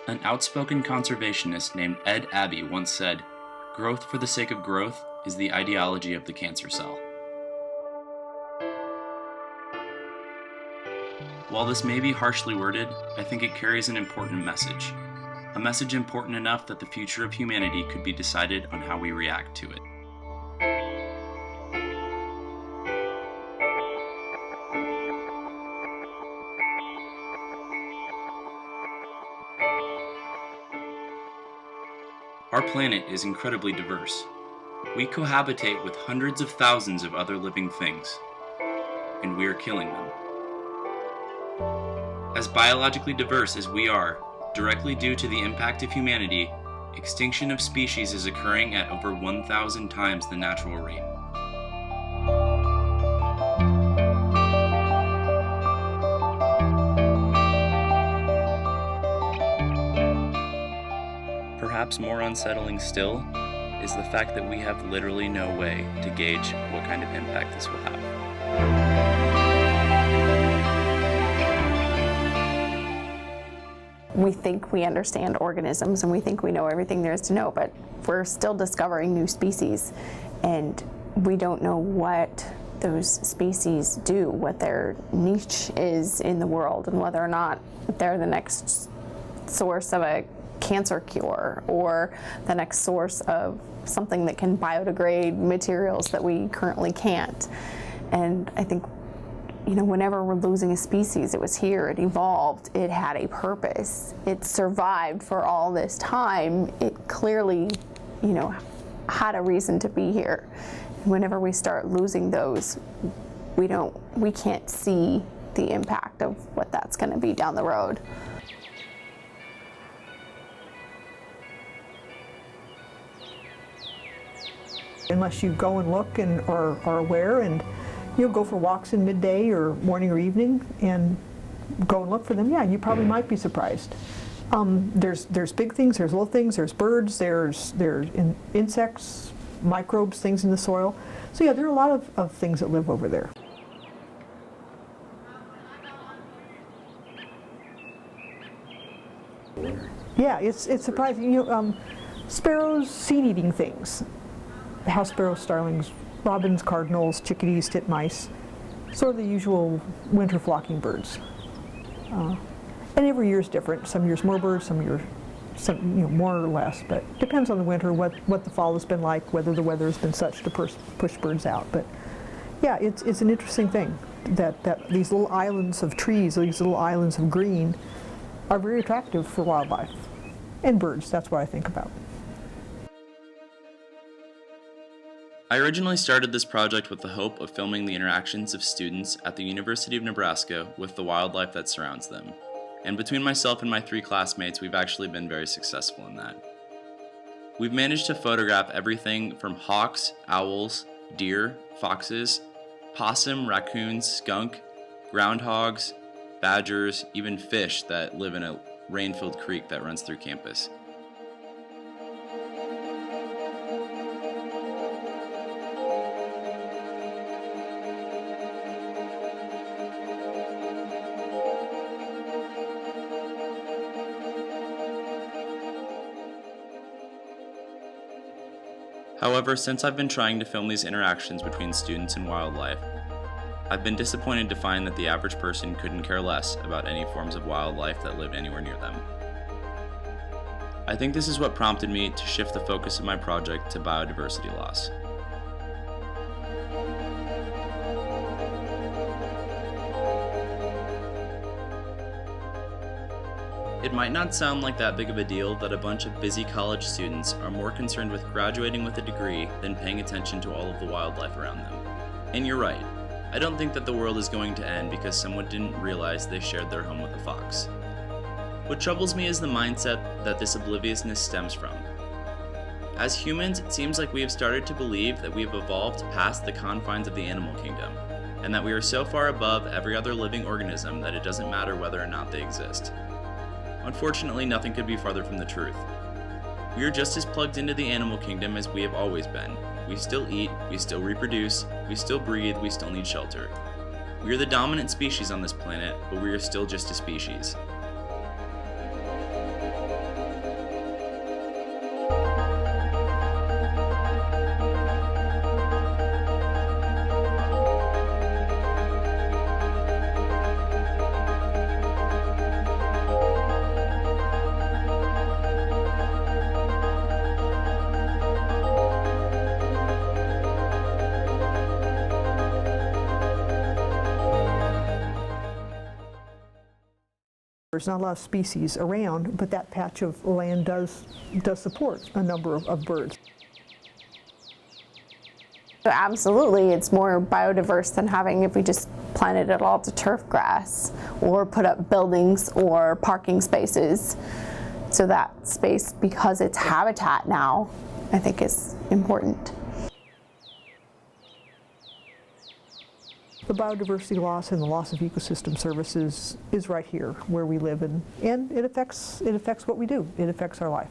An outspoken conservationist named Ed Abbey once said, "Growth for the sake of growth is the ideology of the cancer cell." While this may be harshly worded, I think it carries an important message. A message important enough that the future of humanity could be decided on how we react to it. Our planet is incredibly diverse. We cohabitate with hundreds of thousands of other living things, and we are killing them. As biologically diverse as we are, directly due to the impact of humanity, extinction of species is occurring at over 1,000 times the natural rate. Perhaps more unsettling still is the fact that we have literally no way to gauge what kind of impact this will have. We think we understand organisms and we think we know everything there is to know, but we're still discovering new species, and we don't know what those species do, what their niche is in the world, and whether or not they're the next source of a cancer cure or the next source of something that can biodegrade materials that we currently can't. And I think, whenever we're losing a species, it was here, it evolved, it had a purpose, it survived for all this time, it clearly, had a reason to be here. And whenever we start losing those, we can't see the impact of what that's going to be down the road. Unless you go and look and are aware, and you'll go for walks in midday or morning or evening and go and look for them, you probably might be surprised. There's big things, there's little things, there's birds, there's insects, microbes, things in the soil. So there are a lot of things that live over there. Yeah, it's surprising. Sparrows, seed-eating things. House sparrows, starlings, robins, cardinals, chickadees, titmice, sort of the usual winter flocking birds. And every year is different. Some years more birds, some years more or less, but depends on the winter, what the fall has been like, whether the weather has been such to push birds out. But yeah, it's an interesting thing that these little islands of trees, these little islands of green, are very attractive for wildlife and birds. That's what I think about. I originally started this project with the hope of filming the interactions of students at the University of Nebraska with the wildlife that surrounds them. And between myself and my 3 classmates, we've actually been very successful in that. We've managed to photograph everything from hawks, owls, deer, foxes, possum, raccoons, skunk, groundhogs, badgers, even fish that live in a rain-filled creek that runs through campus. However, since I've been trying to film these interactions between students and wildlife, I've been disappointed to find that the average person couldn't care less about any forms of wildlife that lived anywhere near them. I think this is what prompted me to shift the focus of my project to biodiversity loss. It might not sound like that big of a deal that a bunch of busy college students are more concerned with graduating with a degree than paying attention to all of the wildlife around them. And you're right, I don't think that the world is going to end because someone didn't realize they shared their home with a fox. What troubles me is the mindset that this obliviousness stems from. As humans, it seems like we have started to believe that we have evolved past the confines of the animal kingdom, and that we are so far above every other living organism that it doesn't matter whether or not they exist. Unfortunately, nothing could be farther from the truth. We are just as plugged into the animal kingdom as we have always been. We still eat, we still reproduce, we still breathe, we still need shelter. We are the dominant species on this planet, but we are still just a species. There's not a lot of species around, but that patch of land does support a number of birds. So absolutely, it's more biodiverse than having if we just planted it all to turf grass or put up buildings or parking spaces. So that space, because it's habitat now, I think is important. The biodiversity loss and the loss of ecosystem services is right here where we live, and it affects what we do. It affects our life.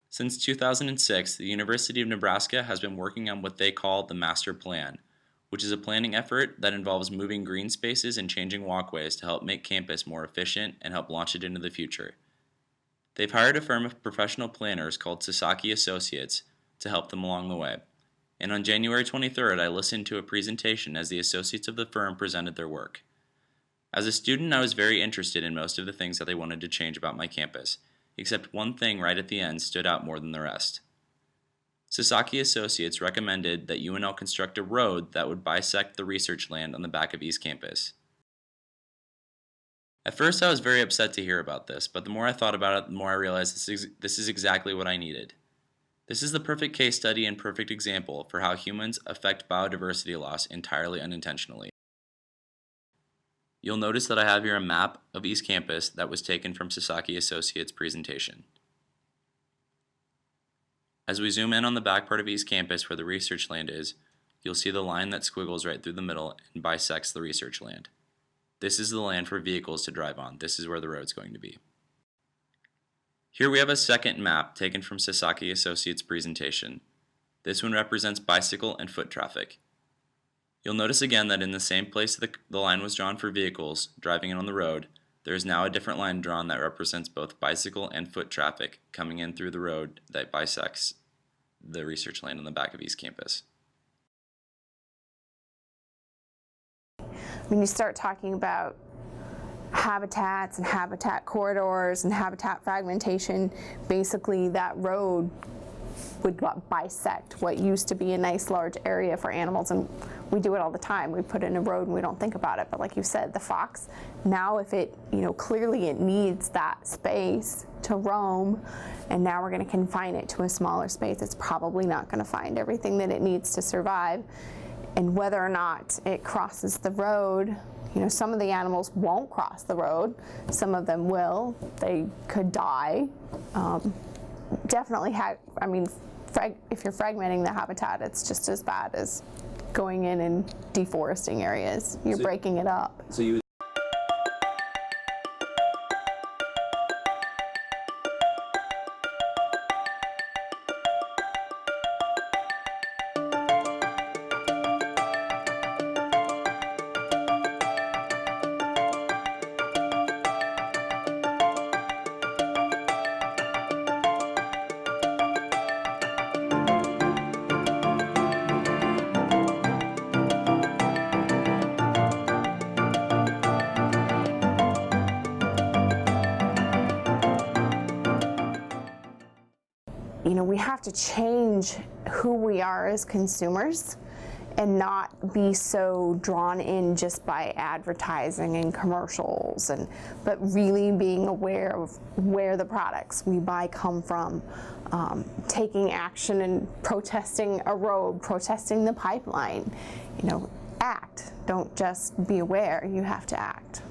Since 2006, the University of Nebraska has been working on what they call the Master Plan, which is a planning effort that involves moving green spaces and changing walkways to help make campus more efficient and help launch it into the future. They've hired a firm of professional planners called Sasaki Associates to help them along the way. And on January 23rd, I listened to a presentation as the associates of the firm presented their work. As a student, I was very interested in most of the things that they wanted to change about my campus, except one thing right at the end stood out more than the rest. Sasaki Associates recommended that UNL construct a road that would bisect the research land on the back of East Campus. At first I was very upset to hear about this, but the more I thought about it, the more I realized this is exactly what I needed. This is the perfect case study and perfect example for how humans affect biodiversity loss entirely unintentionally. You'll notice that I have here a map of East Campus that was taken from Sasaki Associates' presentation. As we zoom in on the back part of East Campus where the research land is, you'll see the line that squiggles right through the middle and bisects the research land. This is the land for vehicles to drive on. This is where the road's going to be. Here we have a second map taken from Sasaki Associates' presentation. This one represents bicycle and foot traffic. You'll notice again that in the same place the line was drawn for vehicles driving in on the road, there is now a different line drawn that represents both bicycle and foot traffic coming in through the road that bisects the research land on the back of East Campus. When you start talking about habitats and habitat corridors and habitat fragmentation, basically that road would bisect what used to be a nice large area for animals, and we do it all the time. We put in a road and we don't think about it, but like you said, the fox, now if it, clearly it needs that space to roam, and now we're going to confine it to a smaller space, it's probably not going to find everything that it needs to survive. And whether or not it crosses the road, some of the animals won't cross the road, some of them will, they could die. Definitely, if you're fragmenting the habitat, it's just as bad as going in and deforesting areas. You're breaking it up. So you we have to change who we are as consumers and not be so drawn in just by advertising and commercials, but really being aware of where the products we buy come from, taking action and protesting a road, protesting the pipeline. Act. Don't just be aware, you have to act.